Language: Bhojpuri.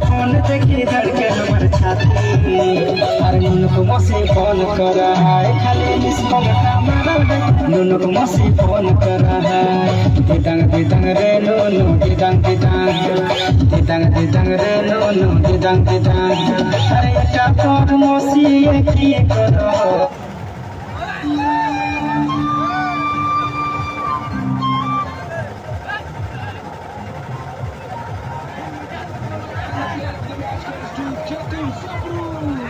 फोन देखी धड़के हमर छाती अरे नुनुक मसी फोन कर है खाली मिस कॉल मारो दे नुनुक मसी फोन कर है दिदंग रे नुनु दिदंग रे नुनु दिदंग अरे এটা তোর মসি কি করো Captain Sabru!